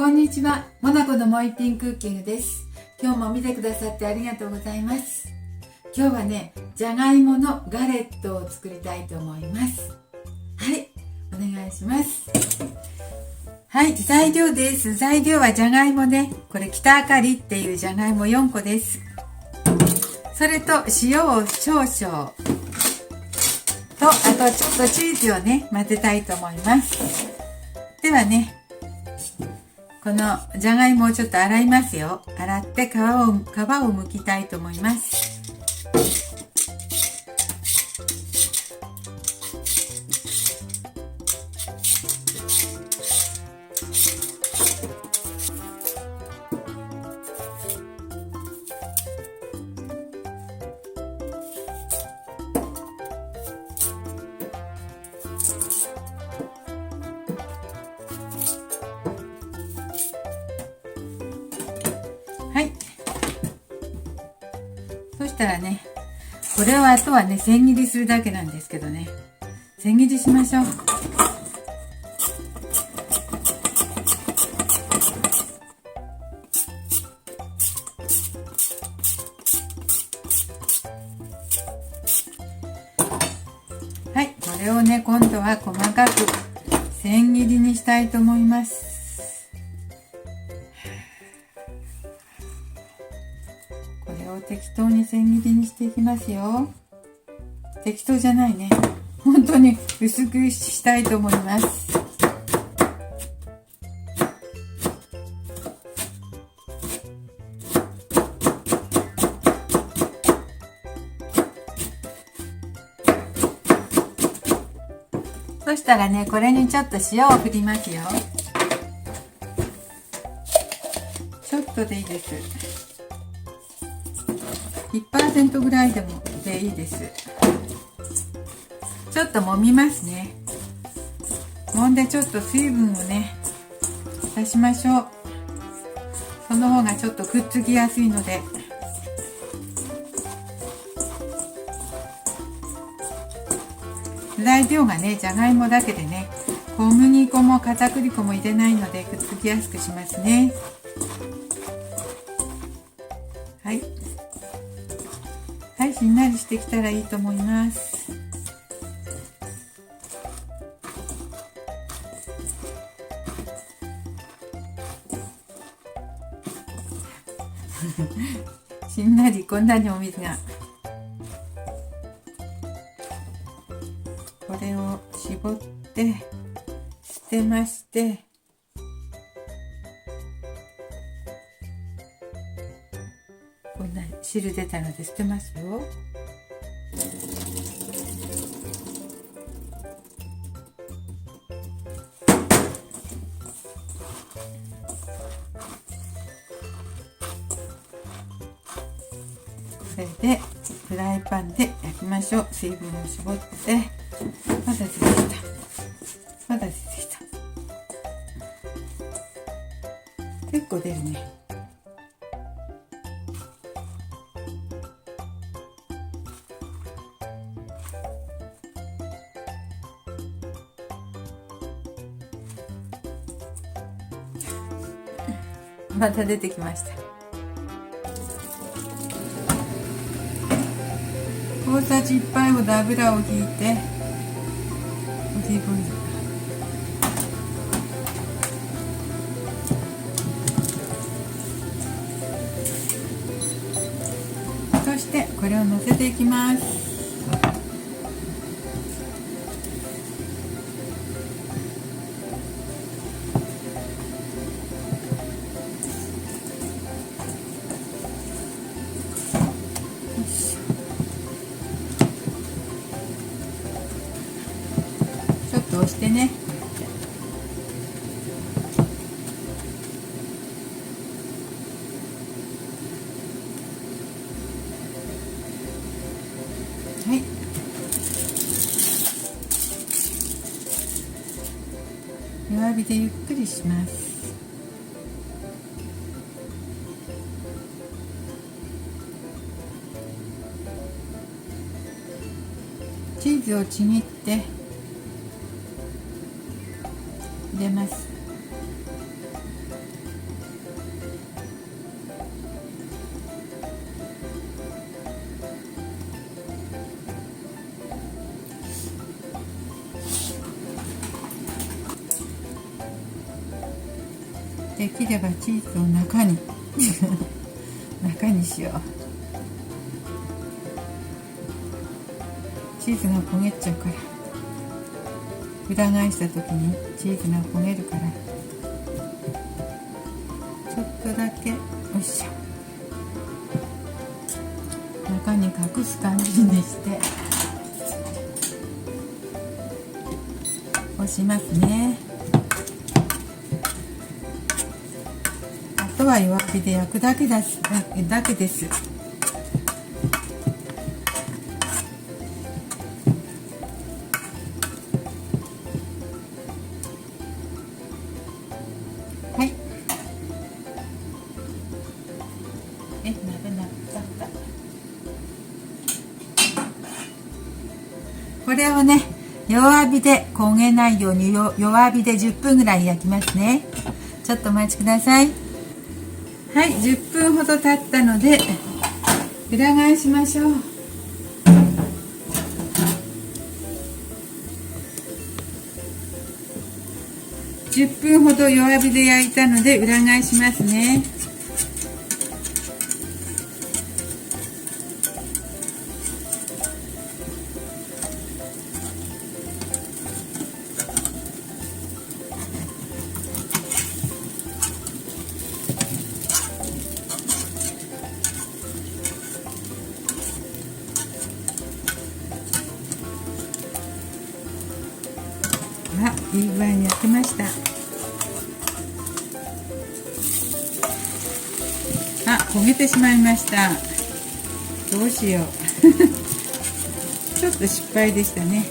こんにちは、モナコのもう一品クッキングです。今日も見てくださってありがとうございます。今日はね、じゃがいものガレットを作りたいと思います。はい、お願いします。はい、材料です。材料はじゃがいもね、これ北あかりっていうじゃがいも4個です。それと塩を少々と、あとちょっとチーズをね混ぜたいと思います。ではね、このじゃがいもをちょっと洗いますよ。洗って皮を剥きたいと思います。はい。そしたらね、これをあとはね、千切りするだけなんですけどね。千切りしましょう。はい、これをね、今度は細かく千切りにしたいと思います。これを適当に千切りにしていきますよ。適当じゃないね。本当に薄くしたいと思います。そしたらね、これにちょっと塩を振りますよ。ちょっとでいいです。1% ぐらいでいいです。ちょっと揉みますね。揉んでちょっと水分をね出しましょう。その方がちょっとくっつきやすいので。材料がね、じゃがいもだけでね、小麦粉も片栗粉も入れないのでくっつきやすくしますね。はい、はい、しんなりしてきたらいいと思います。しんなり、こんなにお水が。これを絞って捨てまして、こんな汁出たので捨てますよ。それでフライパンで焼きましょう。水分を絞って、まだ出てきた、まだ出てきた。結構出るね。また出てきました。大さじ1杯ほど油をひいて、オリーブオイル、そしてこれをのせていきます。ちょっと押してね。はい。弱火でゆっくりします。チーズをちぎって入れます。できればチーズを中に中にしよう。チーズが焦げちゃうから裏返した時にチーズが焦げるからちょっとだけよいしょ中に隠す感じにして押しますね。あとは弱火で焼くだけです。はい。鍋なった。これをね、弱火で焦げないように弱火で10分ぐらい焼きますね。ちょっとお待ちください。はい、10分ほど経ったので裏返しましょう。10分ほど弱火で焼いたので裏返しますね。いい具合に焼けました。焦げてしまいました。どうしようちょっと失敗でしたね。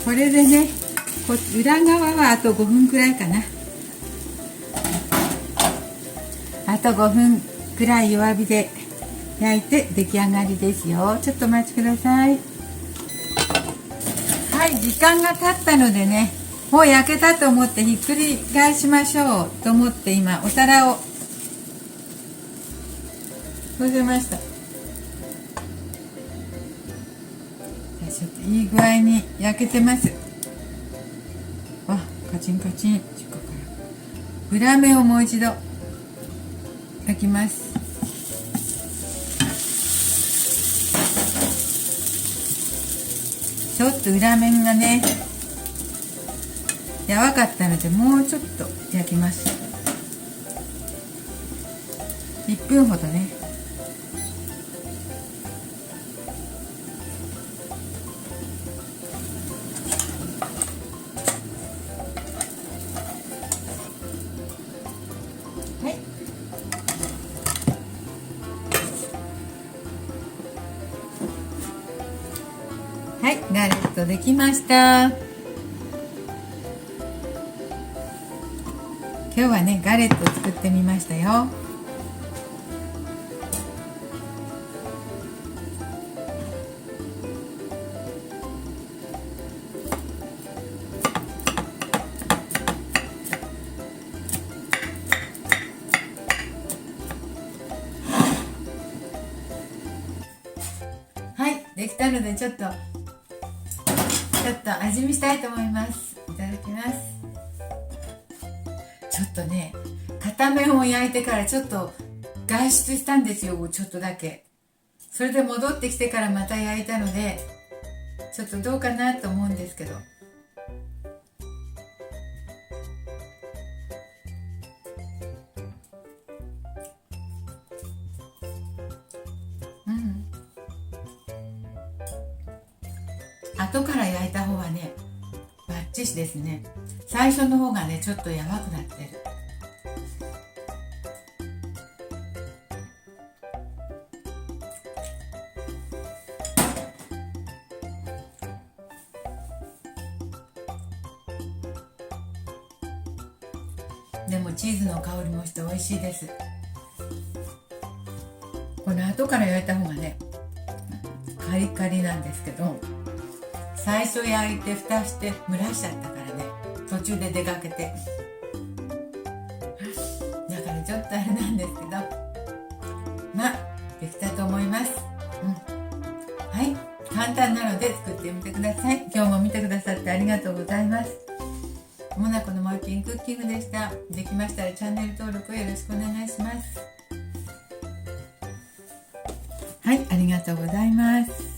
これでね、裏側はあと5分くらいかな。あと5分くらい弱火で焼いて出来上がりですよ。ちょっとお待ちください。はい、時間が経ったのでね、もう焼けたと思ってひっくり返しましょうと思って今お皿を乗せました。ちょっといい具合に焼けてます。カチンカチン。裏面をもう一度焼きます。ちょっと裏面がね柔かったのでもうちょっと焼きます。1分ほどね。はい、ガレットできました。今日はね、ガレットを作ってみましたよ。はい、できたのでちょっと味見したいと思います。いただきます。ちょっとね、片面を焼いてからちょっと外出したんですよ、ちょっとだけ。それで戻ってきてからまた焼いたので、ちょっとどうかなと思うんですけど。後から焼いた方はね、バッチシですね。最初の方がね、ちょっとやばくなってる。でもチーズの香りもして美味しいです。この後から焼いた方がね、カリカリなんですけど、最初焼いて蓋して蒸らしちゃったからね、途中で出かけて、だからちょっとあれなんですけど、まあできたと思います。はい、簡単なので作ってみてください。今日も見てくださってありがとうございます。モナコのマウティンクッキングでした。できましたらチャンネル登録をよろしくお願いします。はい、ありがとうございます。